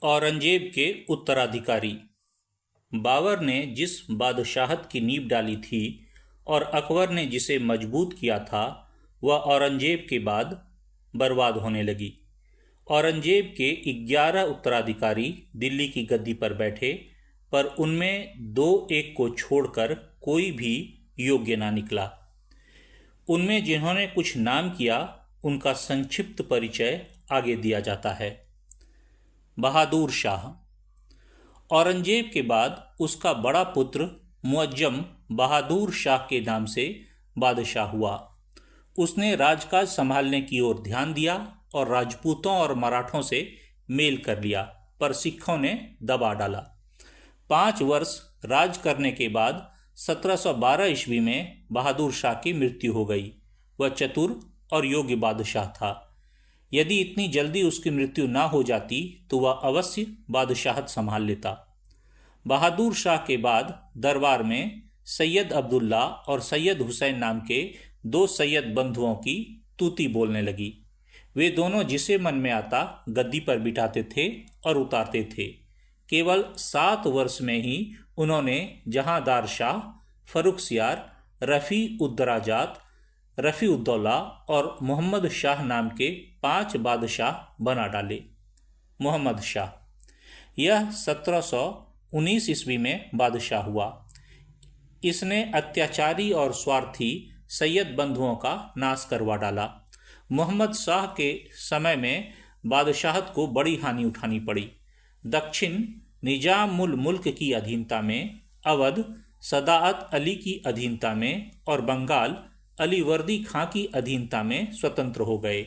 औरंगजेब के उत्तराधिकारी। बाबर ने जिस बादशाहत की नींव डाली थी और अकबर ने जिसे मजबूत किया था, वह औरंगजेब के बाद बर्बाद होने लगी। औरंगजेब के 11 उत्तराधिकारी दिल्ली की गद्दी पर बैठे, पर उनमें दो एक को छोड़कर कोई भी योग्य ना निकला। उनमें जिन्होंने कुछ नाम किया, उनका संक्षिप्त परिचय आगे दिया जाता है। बहादुर शाह। औरंगजेब के बाद उसका बड़ा पुत्र मुअज्जम बहादुर शाह के नाम से बादशाह हुआ। उसने राजकाज संभालने की ओर ध्यान दिया और राजपूतों और मराठों से मेल कर लिया, पर सिखों ने दबा डाला। 5 वर्ष राज करने के बाद 1712 ईस्वी में बहादुर शाह की मृत्यु हो गई। वह चतुर और योग्य बादशाह था। यदि इतनी जल्दी उसकी मृत्यु ना हो जाती तो वह अवश्य बादशाहत संभाल लेता। बहादुर शाह के बाद दरबार में सैयद अब्दुल्ला और सैयद हुसैन नाम के 2 सैयद बंधुओं की तूती बोलने लगी। वे दोनों जिसे मन में आता गद्दी पर बिठाते थे और उतारते थे। केवल 7 वर्ष में ही उन्होंने जहांदार शाह, फर्रुखसियार, रफ़ी उद्दराजात, रफ़ी उद्दौला और मोहम्मद शाह नाम के 5 बादशाह बना डाले। मोहम्मद शाह यह 1719 ईस्वी में बादशाह हुआ। इसने अत्याचारी और स्वार्थी सैयद बंधुओं का नाश करवा डाला। मोहम्मद शाह के समय में बादशाहत को बड़ी हानि उठानी पड़ी। दक्षिण निजामुल मुल्क की अधीनता में, अवध सदाअत अली की अधीनता में और बंगाल अलीवर्दी खां की अधीनता में स्वतंत्र हो गए।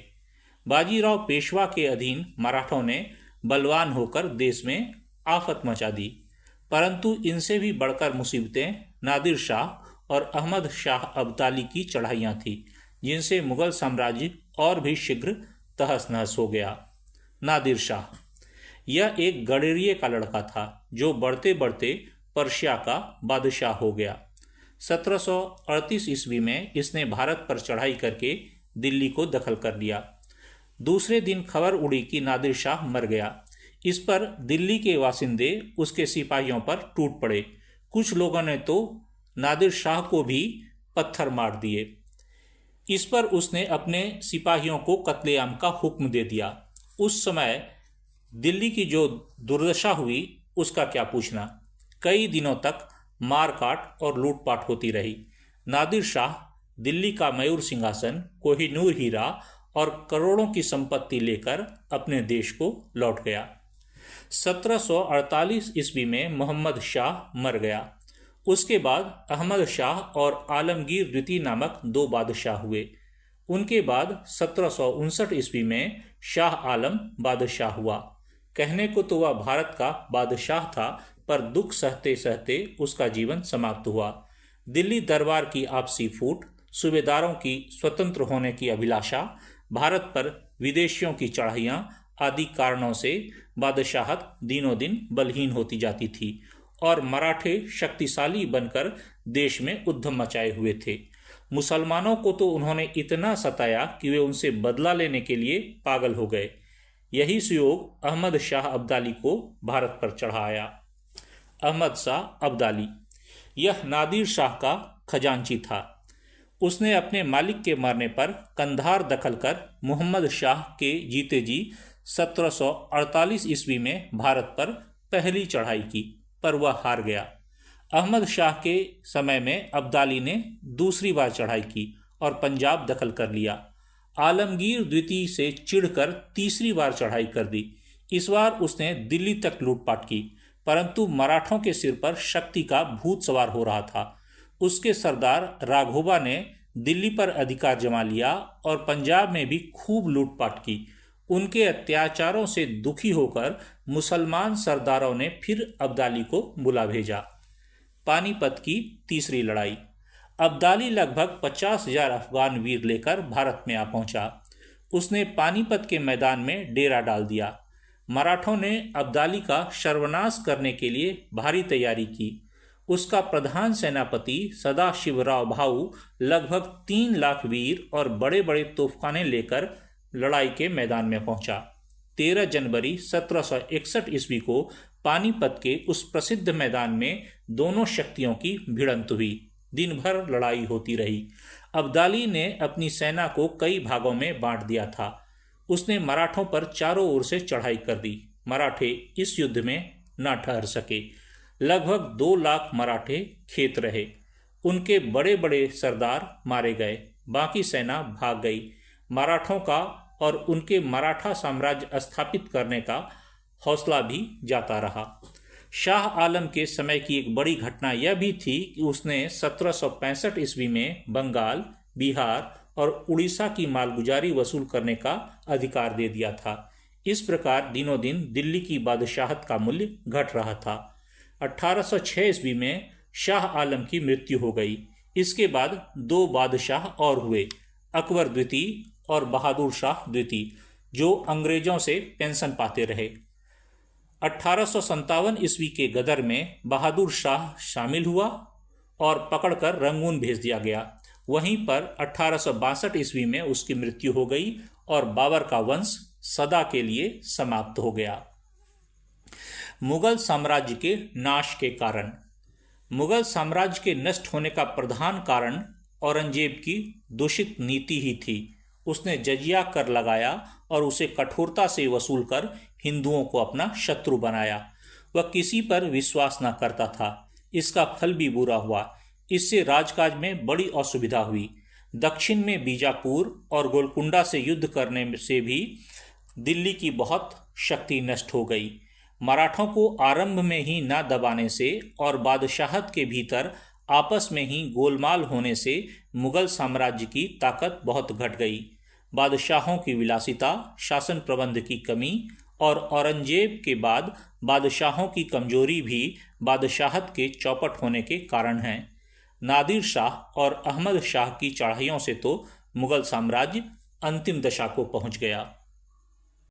बाजीराव पेशवा के अधीन मराठों ने बलवान होकर देश में आफत मचा दी, परंतु इनसे भी बढ़कर मुसीबतें नादिर शाह और अहमद शाह अब्दाली की चढ़ाइयाँ थीं, जिनसे मुगल साम्राज्य और भी शीघ्र तहस नहस हो गया। नादिर शाह यह एक गडेरिये का लड़का था जो बढ़ते बढ़ते पर्शिया का बादशाह हो गया। 1738 ईस्वी में इसने भारत पर चढ़ाई करके दिल्ली को दखल कर लिया। दूसरे दिन खबर उड़ी कि नादिर शाह मर गया। इस पर दिल्ली के वासिंदे उसके सिपाहियों पर टूट पड़े। कुछ लोगों ने तो नादिर शाह को भी पत्थर मार दिए। इस पर उसने अपने सिपाहियों को कत्लेआम का हुक्म दे दिया। उस समय दिल्ली की जो दुर्दशा हुई उसका क्या पूछना। कई दिनों तक मार काट और लूटपाट होती रही। नादिर शाह दिल्ली का मयूर सिंहासन, कोहिनूर हीरा और करोड़ों की संपत्ति लेकर अपने देश को लौट गया। 1748 ईस्वी में मोहम्मद शाह मर गया। उसके बाद अहमद शाह और आलमगीर द्वितीय नामक 2 बादशाह हुए। उनके बाद 1759 ईस्वी में शाह आलम बादशाह हुआ। कहने को तो वह भारत का बादशाह था, पर दुख सहते सहते उसका जीवन समाप्त हुआ। दिल्ली दरबार की आपसी फूट, सूबेदारों की स्वतंत्र होने की अभिलाषा, भारत पर विदेशियों की चढ़ाइयाँ आदि कारणों से बादशाहत दिनों दिन बलहीन होती जाती थी और मराठे शक्तिशाली बनकर देश में उद्यम मचाए हुए थे। मुसलमानों को तो उन्होंने इतना सताया कि वे उनसे बदला लेने के लिए पागल हो गए। यही सुयोग अहमद शाह अब्दाली को भारत पर चढ़ाया। अहमद शाह अब्दाली यह नादिर शाह का खजांची था। उसने अपने मालिक के मरने पर कंधार दखल कर मोहम्मद शाह के जीते जी 1748 ईस्वी में भारत पर पहली चढ़ाई की, पर वह हार गया। अहमद शाह के समय में अब्दाली ने दूसरी बार चढ़ाई की और पंजाब दखल कर लिया। आलमगीर द्वितीय से चिढ़कर तीसरी बार चढ़ाई कर दी। इस बार उसने दिल्ली तक लूटपाट की, परंतु मराठों के सिर पर शक्ति का भूत सवार हो रहा था। उसके सरदार राघोबा ने दिल्ली पर अधिकार जमा लिया और पंजाब में भी खूब लूटपाट की। उनके अत्याचारों से दुखी होकर मुसलमान सरदारों ने फिर अब्दाली को बुला भेजा। पानीपत की तीसरी लड़ाई। अब्दाली लगभग 50,000 अफगान वीर लेकर भारत में आ पहुंचा। उसने पानीपत के मैदान में डेरा डाल दिया। मराठों ने अब्दाली का सर्वनाश करने के लिए भारी तैयारी की। उसका प्रधान सेनापति सदाशिवराव भाऊ लगभग 3 लाख वीर और बड़े बड़े तोफखाने लेकर लड़ाई के मैदान में पहुंचा। 13 जनवरी 1761 ईस्वी को पानीपत के उस प्रसिद्ध मैदान में दोनों शक्तियों की भिड़ंत हुई। दिन भर लड़ाई होती रही। अब्दाली ने अपनी सेना को कई भागों में बांट दिया था। उसने मराठों पर चारों ओर से चढ़ाई कर दी। मराठे इस युद्ध में न ठहर सके। लगभग 2 लाख मराठे खेत रहे। उनके बड़े बड़े सरदार मारे गए। बाकी सेना भाग गई। मराठों का और उनके मराठा साम्राज्य स्थापित करने का हौसला भी जाता रहा। शाह आलम के समय की एक बड़ी घटना यह भी थी कि उसने 1765 ईस्वी में बंगाल, बिहार और उड़ीसा की मालगुजारी वसूल करने का अधिकार दे दिया था। इस प्रकार दिनों दिन दिल्ली की बादशाहत का मूल्य घट रहा था। 1806 ईस्वी में शाह आलम की मृत्यु हो गई। इसके बाद 2 बादशाह और हुए, अकबर द्वितीय और बहादुर शाह द्वितीय, जो अंग्रेजों से पेंशन पाते रहे। 1857 ईस्वी के गदर में बहादुर शाह शामिल हुआ और पकड़कर रंगून भेज दिया गया। वहीं पर 1862 ईस्वी में उसकी मृत्यु हो गई और बाबर का वंश सदा के लिए समाप्त हो गया। मुगल साम्राज्य के नाश के कारण। मुगल साम्राज्य के नष्ट होने का प्रधान कारण औरंगजेब की दूषित नीति ही थी। उसने जजिया कर लगाया और उसे कठोरता से वसूल कर हिंदुओं को अपना शत्रु बनाया। वह किसी पर विश्वास न करता था। इसका फल भी बुरा हुआ। इससे राजकाज में बड़ी असुविधा हुई। दक्षिण में बीजापुर और गोलकुंडा से युद्ध करने से भी दिल्ली की बहुत शक्ति नष्ट हो गई। मराठों को आरंभ में ही न दबाने से और बादशाहत के भीतर आपस में ही गोलमाल होने से मुगल साम्राज्य की ताकत बहुत घट गई। बादशाहों की विलासिता, शासन प्रबंध की कमी और औरंगजेब के बाद बादशाहों की कमजोरी भी बादशाहत के चौपट होने के कारण हैं। नादिर शाह और अहमद शाह की चढ़ाइयों से तो मुगल साम्राज्य अंतिम दशा को पहुंच गया।